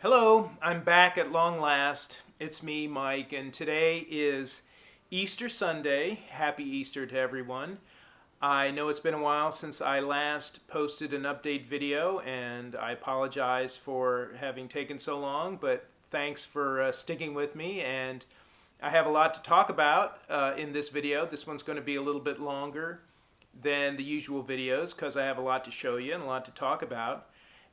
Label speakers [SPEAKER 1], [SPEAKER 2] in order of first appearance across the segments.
[SPEAKER 1] Hello, I'm back at long last. It's me, Mike, and today is Easter Sunday. Happy Easter to everyone. I know it's been a while since I last posted an update video, and I apologize for having taken so long, but thanks for sticking with me. And I have a lot to talk about in this video. This one's going to be a little bit longer than the usual videos because I have a lot to show you and a lot to talk about.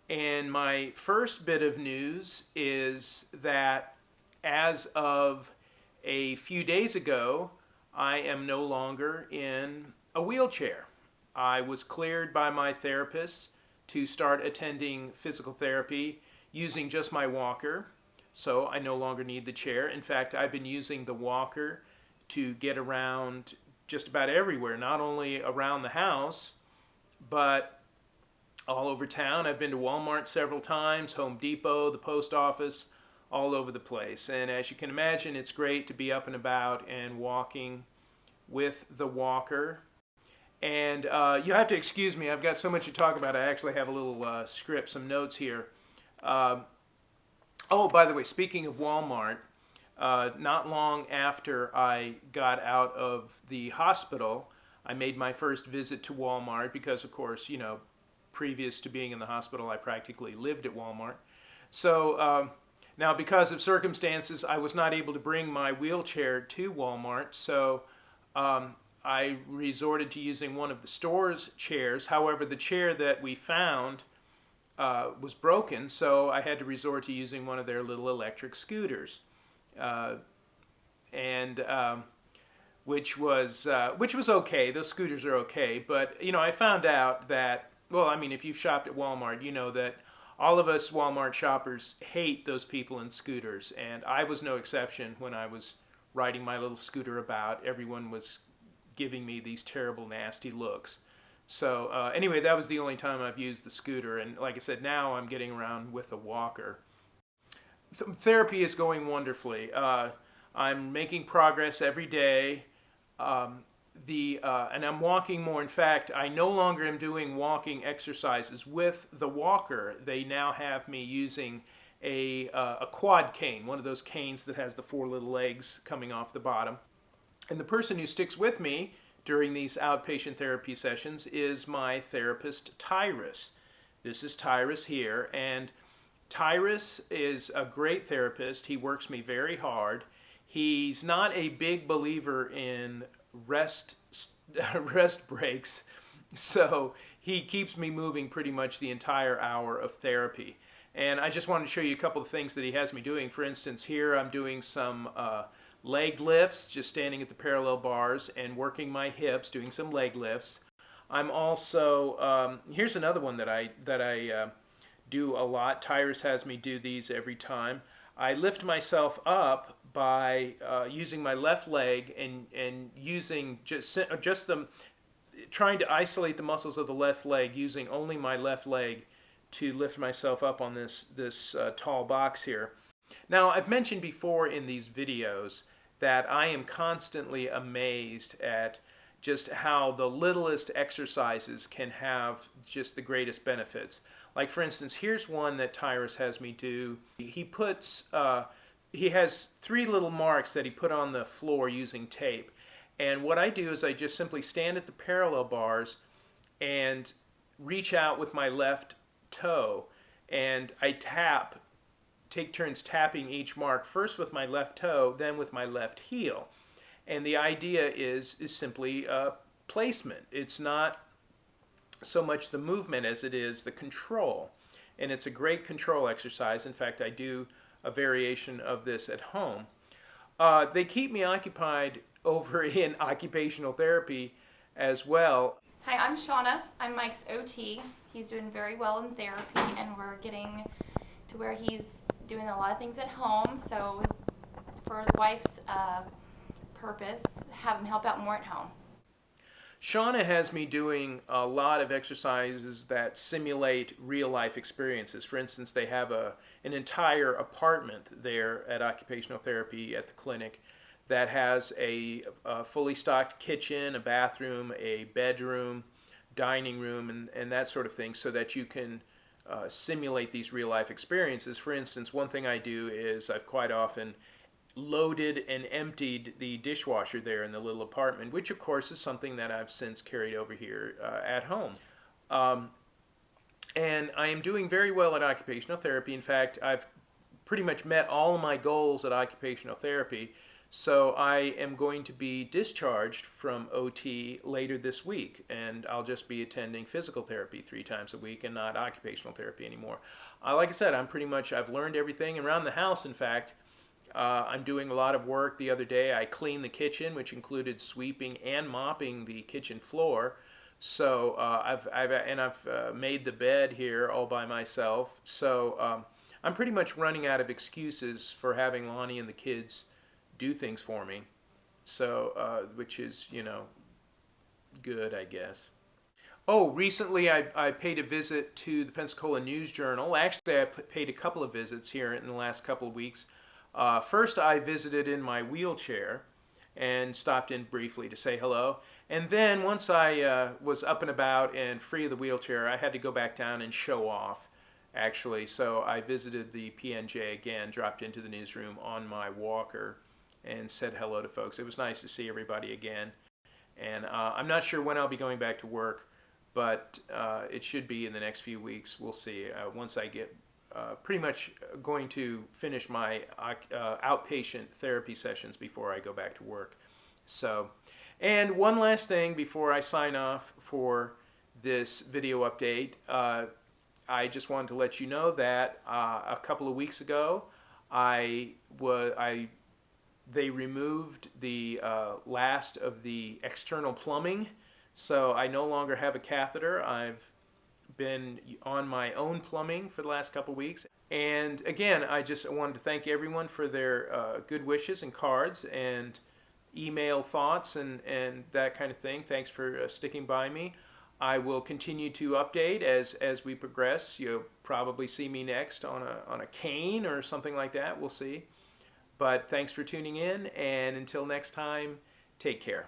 [SPEAKER 1] And my first bit of news is that as of a few days ago, I am no longer in a wheelchair. I was cleared by my therapist to start attending physical therapy using just my walker, so I no longer need the chair. In fact, I've been using the walker to get around just about everywhere, not only around the house, but all over town. I've been to Walmart several times, Home Depot, the post office, all over the place. And as you can imagine, it's great to be up and about and walking with the walker. And you have to excuse me, I've got so much to talk about. I actually have a little script, some notes here. Uh, oh, by the way, speaking of Walmart, not long after I got out of the hospital, I made my first visit to Walmart because, of course, previous to being in the hospital, I practically lived at Walmart. So now, because of circumstances, I was not able to bring my wheelchair to Walmart. So I resorted to using one of the store's chairs. However, the chair that we found was broken, so I had to resort to using one of their little electric scooters, and which was okay. Those scooters are okay, but I found out that, well, I mean, if you've shopped at Walmart, you know that all of us Walmart shoppers hate those people in scooters, and I was no exception. When I was riding my little scooter about, everyone was giving me these terrible, nasty looks. So anyway, that was the only time I've used the scooter, and like I said, now I'm getting around with a walker. Therapy is going wonderfully. I'm making progress every day. Um, and I'm walking more. In fact, I no longer am doing walking exercises with the walker. They now have me using a quad cane, one of those canes that has the four little legs coming off the bottom. And the person who sticks with me during these outpatient therapy sessions is my therapist, Tyrus. This is Tyrus here, and Tyrus is a great therapist. He works me very hard. He's not a big believer in rest rest breaks, so he keeps me moving pretty much the entire hour of therapy. And I just wanted to show you a couple of things that he has me doing. For instance, here I'm doing some leg lifts, just standing at the parallel bars and working my hips, doing some leg lifts. I'm also here's another one that I do a lot. Tyrus has me do these every time. I lift myself up by using my left leg and using just the trying to isolate the muscles of the left leg, using only my left leg to lift myself up on this tall box here. Now, I've mentioned before in these videos that I am constantly amazed at just how the littlest exercises can have just the greatest benefits. Like, for instance, here's one that Tyrus has me do. He has three little marks that he put on the floor using tape. And what I do is I just simply stand at the parallel bars and reach out with my left toe, and I take turns tapping each mark, first with my left toe, then with my left heel. And the idea is simply placement. It's not so much the movement as it is the control. And it's a great control exercise. In fact, I do a variation of this at home. They keep me occupied over in occupational therapy as well.
[SPEAKER 2] Hi, I'm Shauna. I'm Mike's OT. He's doing very well in therapy, and we're getting to where he's doing a lot of things at home. So for his wife's purpose, have him help out more at home.
[SPEAKER 1] Shauna has me doing a lot of exercises that simulate real life experiences. For instance, they have an entire apartment there at Occupational Therapy at the clinic that has a fully stocked kitchen, a bathroom, a bedroom, dining room, and that sort of thing, so that you can simulate these real life experiences. For instance, one thing I do is I've quite often loaded and emptied the dishwasher there in the little apartment, which of course is something that I've since carried over here at home. Um, and I am doing very well at occupational therapy. In fact, I've pretty much met all of my goals at occupational therapy. So I am going to be discharged from OT later this week, and I'll just be attending physical therapy 3 times a week and not occupational therapy anymore. Like I said, I've learned everything around the house. In fact, I'm doing a lot of work. The other day, I cleaned the kitchen, which included sweeping and mopping the kitchen floor. So I've made the bed here all by myself. So I'm pretty much running out of excuses for having Lonnie and the kids do things for me. So which is, good, I guess. Oh, recently I paid a visit to the Pensacola News Journal. Actually, I paid a couple of visits here in the last couple of weeks. First, I visited in my wheelchair and stopped in briefly to say hello. And then once I was up and about and free of the wheelchair, I had to go back down and show off, actually. So I visited the PNJ again, dropped into the newsroom on my walker and said hello to folks. It was nice to see everybody again. And I'm not sure when I'll be going back to work, but it should be in the next few weeks. We'll see. Once I get pretty much going to finish my outpatient therapy sessions before I go back to work. So, and one last thing before I sign off for this video update, I just wanted to let you know that a couple of weeks ago, they removed the last of the external plumbing, so I no longer have a catheter. I've been on my own plumbing for the last couple weeks. And again, I just wanted to thank everyone for their good wishes and cards and email thoughts and that kind of thing. Thanks for sticking by me. I will continue to update as we progress. You'll probably see me next on a cane or something like that. We'll see. But thanks for tuning in, and until next time, take care.